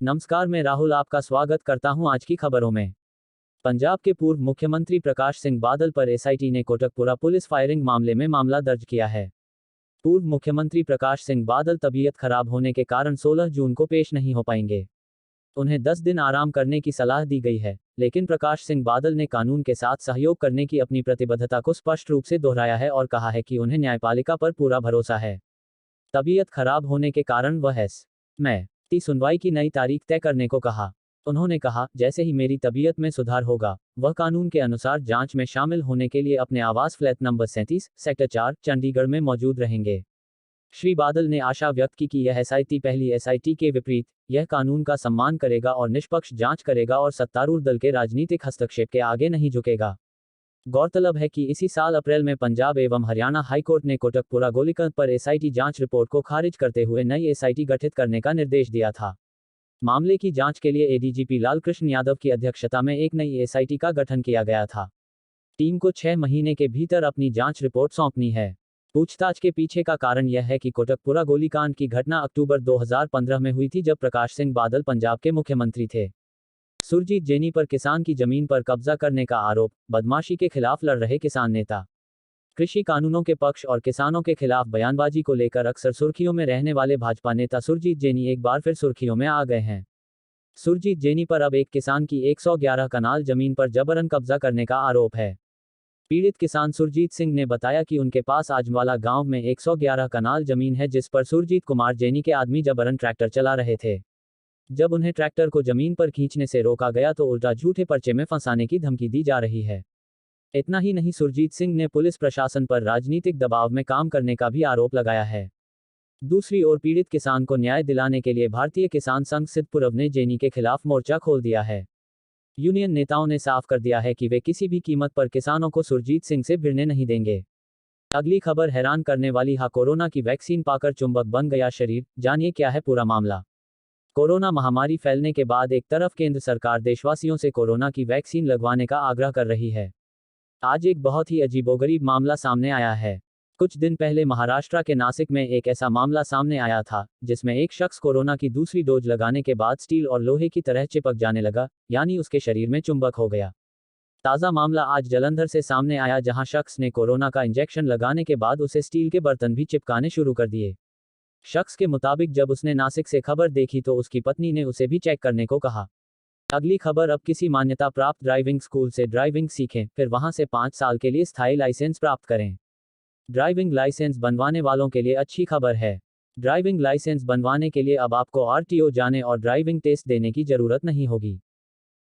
नमस्कार, मैं राहुल आपका स्वागत करता हूं आज की खबरों में। पंजाब के पूर्व मुख्यमंत्री प्रकाश सिंह बादल पर एसआईटी ने कोटकपुरा पुलिस फायरिंग मामले में मामला दर्ज किया है। पूर्व मुख्यमंत्री प्रकाश सिंह बादल तबीयत खराब होने के कारण 16 जून को पेश नहीं हो पाएंगे। उन्हें 10 दिन आराम करने की सलाह दी गई है, लेकिन प्रकाश सिंह बादल ने कानून के साथ सहयोग करने की अपनी प्रतिबद्धता को स्पष्ट रूप से दोहराया है और कहा है कि उन्हें न्यायपालिका पर पूरा भरोसा है। तबीयत खराब होने के कारण वह में की सुनवाई की नई तारीख तय करने को कहा। उन्होंने कहा, जैसे ही मेरी तबीयत में सुधार होगा, वह कानून के अनुसार जांच में शामिल होने के लिए अपने आवास फ्लैट नंबर 37, सेक्टर 4, चंडीगढ़ में मौजूद रहेंगे। श्री बादल ने आशा व्यक्त की कि यह एसआईटी पहली एसआईटी के विपरीत, यह कानून का सम्मान करेगा और निष्पक्ष जांच करेगा और सत्तारूढ़ दल के राजनीतिक हस्तक्षेप के आगे नहीं झुकेगा। गौरतलब है कि इसी साल अप्रैल में पंजाब एवं हरियाणा हाईकोर्ट ने कोटकपुरा गोलीकांड पर एसआईटी जांच रिपोर्ट को खारिज करते हुए नई एसआईटी गठित करने का निर्देश दिया था। मामले की जांच के लिए एडीजीपी लालकृष्ण यादव की अध्यक्षता में एक नई एसआईटी का गठन किया गया था। टीम को 6 महीने के भीतर अपनी जांच रिपोर्ट सौंपनी है। पूछताछ के पीछे का कारण यह है कि कोटकपुरा गोलीकांड की घटना अक्टूबर 2015 में हुई थी, जब प्रकाश सिंह बादल पंजाब के मुख्यमंत्री थे। सुरजीत जेनी पर किसान की जमीन पर कब्जा करने का आरोप, बदमाशी के खिलाफ लड़ रहे किसान नेता। कृषि कानूनों के पक्ष और किसानों के खिलाफ बयानबाजी को लेकर अक्सर सुर्खियों में रहने वाले भाजपा नेता सुरजीत जेनी एक बार फिर सुर्खियों में आ गए हैं। सुरजीत जेनी पर अब एक किसान की 111 कनाल जमीन पर जबरन कब्जा करने का आरोप है। पीड़ित किसान सुरजीत सिंह ने बताया कि उनके पास आजमवाला गांव में 111 कनाल जमीन है, जिस पर सुरजीत कुमार जेनी के आदमी जबरन ट्रैक्टर चला रहे थे। जब उन्हें ट्रैक्टर को जमीन पर खींचने से रोका गया तो उल्टा झूठे पर्चे में फंसाने की धमकी दी जा रही है। इतना ही नहीं, सुरजीत सिंह ने पुलिस प्रशासन पर राजनीतिक दबाव में काम करने का भी आरोप लगाया है। दूसरी ओर पीड़ित किसान को न्याय दिलाने के लिए भारतीय किसान संघ सिद्धपुर ने जेनी के खिलाफ मोर्चा खोल दिया है। यूनियन नेताओं ने साफ कर दिया है कि वे किसी भी कीमत पर किसानों को सुरजीत सिंह से भिड़ने नहीं देंगे। अगली खबर हैरान करने वाली है। कोरोना की वैक्सीन पाकर चुंबक बन गया शरीर, जानिए क्या है पूरा मामला। कोरोना महामारी फैलने के बाद एक तरफ केंद्र सरकार देशवासियों से कोरोना की वैक्सीन लगवाने का आग्रह कर रही है। आज एक बहुत ही अजीबोगरीब मामला सामने आया है। कुछ दिन पहले महाराष्ट्र के नासिक में एक ऐसा मामला सामने आया था, जिसमें एक शख्स कोरोना की दूसरी डोज लगाने के बाद स्टील और लोहे की तरह चिपक जाने लगा, यानी उसके शरीर में चुंबक हो गया। ताज़ा मामला आज जालंधर से सामने आया, जहां शख्स ने कोरोना का इंजेक्शन लगाने के बाद उसे स्टील के बर्तन भी चिपकाने शुरू कर दिए। शख्स के मुताबिक जब उसने नासिक से खबर देखी तो उसकी पत्नी ने उसे भी चेक करने को कहा। अगली खबर, अब किसी मान्यता प्राप्त ड्राइविंग स्कूल से ड्राइविंग सीखें, फिर वहां से 5 साल के लिए स्थायी लाइसेंस प्राप्त करें। ड्राइविंग लाइसेंस बनवाने वालों के लिए अच्छी खबर है। ड्राइविंग लाइसेंस बनवाने के लिए अब आपको आरटीओ जाने और ड्राइविंग टेस्ट देने की जरूरत नहीं होगी।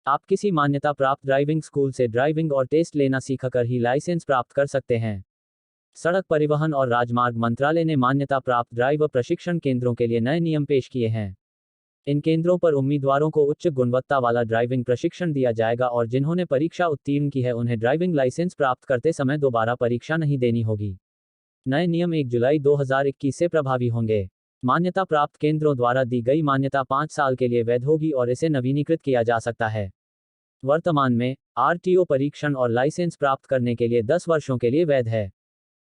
आप किसी मान्यता प्राप्त ड्राइविंग स्कूल से ड्राइविंग और टेस्ट लेना सीखकर ही लाइसेंस प्राप्त कर सकते हैं। सड़क परिवहन और राजमार्ग मंत्रालय ने मान्यता प्राप्त ड्राइवर प्रशिक्षण केंद्रों के लिए नए नियम पेश किए हैं। इन केंद्रों पर उम्मीदवारों को उच्च गुणवत्ता वाला ड्राइविंग प्रशिक्षण दिया जाएगा और जिन्होंने परीक्षा उत्तीर्ण की है उन्हें ड्राइविंग लाइसेंस प्राप्त करते समय दोबारा परीक्षा नहीं देनी होगी। नए नियम 1 जुलाई 2021 से प्रभावी होंगे। मान्यता प्राप्त केंद्रों द्वारा दी गई मान्यता 5 साल के लिए वैध होगी और इसे नवीनीकृत किया जा सकता है। वर्तमान में आरटीओ परीक्षण और लाइसेंस प्राप्त करने के लिए 10 वर्षों के लिए वैध है।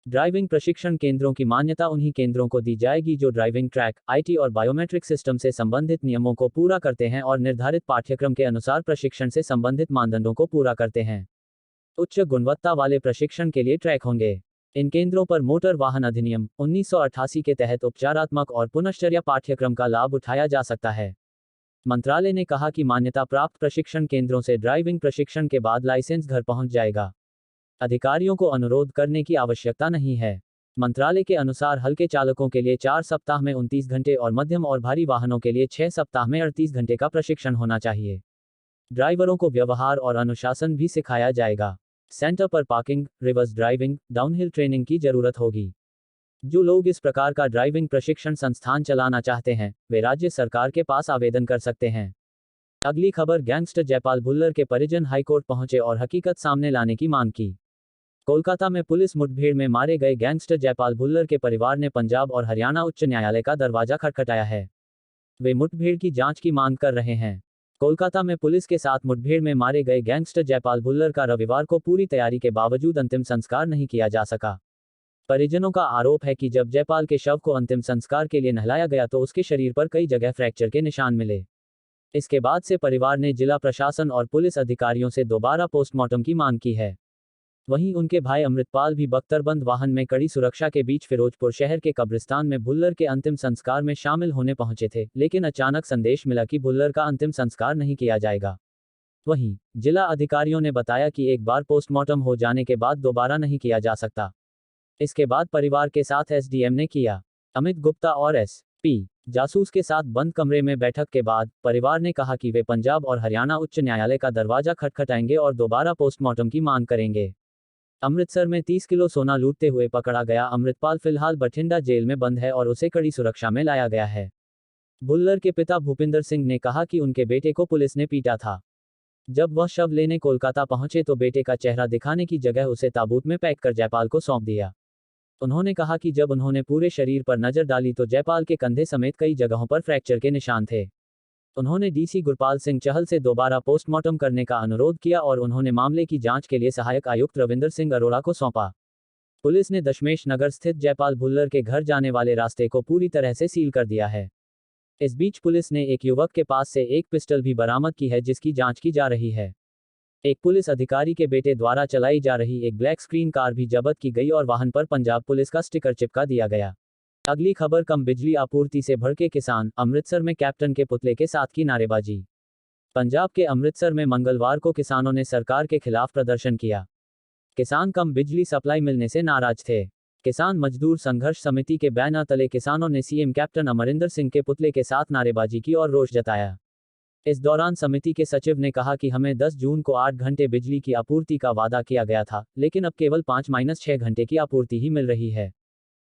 ड्राइविंग प्रशिक्षण केंद्रों की मान्यता उन्हीं केंद्रों को दी जाएगी जो ड्राइविंग ट्रैक, आईटी और बायोमेट्रिक सिस्टम से संबंधित नियमों को पूरा करते हैं और निर्धारित पाठ्यक्रम के अनुसार प्रशिक्षण से संबंधित मानदंडों को पूरा करते हैं। उच्च गुणवत्ता वाले प्रशिक्षण के लिए ट्रैक होंगे। इन केंद्रों पर मोटर वाहन अधिनियम 1988 के तहत उपचारात्मक और पुनश्चर्या पाठ्यक्रम का लाभ उठाया जा सकता है। मंत्रालय ने कहा कि मान्यता प्राप्त प्रशिक्षण केंद्रों से ड्राइविंग प्रशिक्षण के बाद लाइसेंस घर पहुंच जाएगा। अधिकारियों को अनुरोध करने की आवश्यकता नहीं है। मंत्रालय के अनुसार हल्के चालकों के लिए 4 सप्ताह में 29 घंटे और मध्यम और भारी वाहनों के लिए 6 सप्ताह में 38 घंटे का प्रशिक्षण होना चाहिए। ड्राइवरों को व्यवहार और अनुशासन भी सिखाया जाएगा। सेंटर पर parking, reverse driving, downhill training की जरूरत होगी। जो लोग इस प्रकार का ड्राइविंग प्रशिक्षण संस्थान चलाना चाहते हैं, वे राज्य सरकार के पास आवेदन कर सकते हैं। अगली खबर, गैंगस्टर जयपाल भुल्लर के परिजन हाईकोर्ट पहुंचे और हकीकत सामने लाने की मांग की। कोलकाता में पुलिस मुठभेड़ में मारे गए गैंगस्टर जयपाल भुल्लर के परिवार ने पंजाब और हरियाणा उच्च न्यायालय का दरवाजा खटखटाया है। वे मुठभेड़ की जांच की मांग कर रहे हैं। कोलकाता में पुलिस के साथ मुठभेड़ में मारे गए गैंगस्टर जयपाल भुल्लर का रविवार को पूरी तैयारी के बावजूद अंतिम संस्कार नहीं किया जा सका। परिजनों का आरोप है कि जब जयपाल के शव को अंतिम संस्कार के लिए नहलाया गया तो उसके शरीर पर कई जगह फ्रैक्चर के निशान मिले। इसके बाद से परिवार ने जिला प्रशासन और पुलिस अधिकारियों से दोबारा पोस्टमार्टम की मांग की है। वहीं उनके भाई अमृतपाल भी बख्तरबंद वाहन में कड़ी सुरक्षा के बीच फिरोजपुर शहर के कब्रिस्तान में भुल्लर के अंतिम संस्कार में शामिल होने पहुंचे थे, लेकिन अचानक संदेश मिला कि भुल्लर का अंतिम संस्कार नहीं किया जाएगा। वहीं जिला अधिकारियों ने बताया कि एक बार पोस्टमार्टम हो जाने के बाद दोबारा नहीं किया जा सकता। इसके बाद परिवार के साथ एसडीएम ने किया। अमित गुप्ता और एसपी जासूस के साथ बंद कमरे में बैठक के बाद परिवार ने कहा कि वे पंजाब और हरियाणा उच्च न्यायालय का दरवाजा खटखटाएंगे और दोबारा पोस्टमार्टम की मांग करेंगे। अमृतसर में 30 किलो सोना लूटते हुए पकड़ा गया अमृतपाल फिलहाल बठिंडा जेल में बंद है और उसे कड़ी सुरक्षा में लाया गया है। भुल्लर के पिता भूपिंदर सिंह ने कहा कि उनके बेटे को पुलिस ने पीटा था। जब वह शव लेने कोलकाता पहुंचे तो बेटे का चेहरा दिखाने की जगह उसे ताबूत में पैक कर जयपाल को सौंप दिया। उन्होंने कहा कि जब उन्होंने पूरे शरीर पर नजर डाली तो जयपाल के कंधे समेत कई जगहों पर फ्रैक्चर के निशान थे। उन्होंने डीसी गुरपाल सिंह चहल से दोबारा पोस्टमार्टम करने का अनुरोध किया और उन्होंने मामले की जांच के लिए सहायक आयुक्त रविंदर सिंह अरोड़ा को सौंपा। पुलिस ने दशमेश नगर स्थित जयपाल भुल्लर के घर जाने वाले रास्ते को पूरी तरह से सील कर दिया है। इस बीच पुलिस ने एक युवक के पास से एक पिस्टल भी बरामद की है, जिसकी जांच की जा रही है। एक पुलिस अधिकारी के बेटे द्वारा चलाई जा रही एक ब्लैक स्क्रीन कार भी जब्त की गई और वाहन पर पंजाब पुलिस का स्टिकर चिपका दिया गया। अगली खबर, कम बिजली आपूर्ति से भड़के किसान, अमृतसर में कैप्टन के पुतले के साथ की नारेबाजी। पंजाब के अमृतसर में मंगलवार को किसानों ने सरकार के खिलाफ प्रदर्शन किया। किसान कम बिजली सप्लाई मिलने से नाराज थे। किसान मजदूर संघर्ष समिति के बैनर तले किसानों ने सीएम कैप्टन अमरिंदर सिंह के पुतले के साथ नारेबाजी की और रोष जताया। इस दौरान समिति के सचिव ने कहा कि हमें 10 जून को 8 घंटे बिजली की आपूर्ति का वादा किया गया था, लेकिन अब केवल 5-6 घंटे की आपूर्ति ही मिल रही है।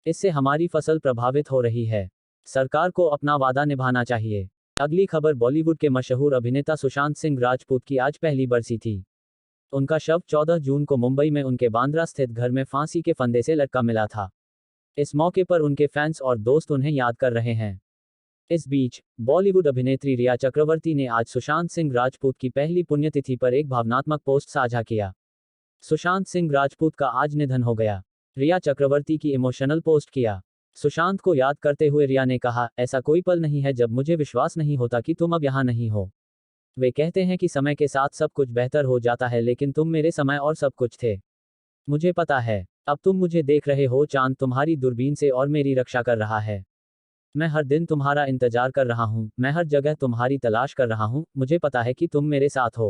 इससे हमारी फसल प्रभावित हो रही है। सरकार को अपना वादा निभाना चाहिए। अगली खबर, बॉलीवुड के मशहूर अभिनेता सुशांत सिंह राजपूत की आज पहली बरसी थी। उनका शव 14 जून को मुंबई में उनके बांद्रा स्थित घर में फांसी के फंदे से लटका मिला था। इस मौके पर उनके फैंस और दोस्त उन्हें याद कर रहे हैं। इस बीच बॉलीवुड अभिनेत्री रिया चक्रवर्ती ने आज सुशांत सिंह राजपूत की पहली पुण्यतिथि पर एक भावनात्मक पोस्ट साझा किया। सुशांत सिंह राजपूत का आज निधन हो गया। रिया चक्रवर्ती की इमोशनल पोस्ट किया। सुशांत को याद करते हुए रिया ने कहा, ऐसा कोई पल नहीं है जब मुझे विश्वास नहीं होता कि तुम अब यहाँ नहीं हो। वे कहते हैं कि समय के साथ सब कुछ बेहतर हो जाता है, लेकिन तुम मेरे समय और सब कुछ थे। मुझे पता है अब तुम मुझे देख रहे हो, चांद तुम्हारी दूरबीन से और मेरी रक्षा कर रहा है। मैं हर दिन तुम्हारा इंतजार कर रहा हूँ, मैं हर जगह तुम्हारी तलाश कर रहा हूँ, मुझे पता है कि तुम मेरे साथ हो।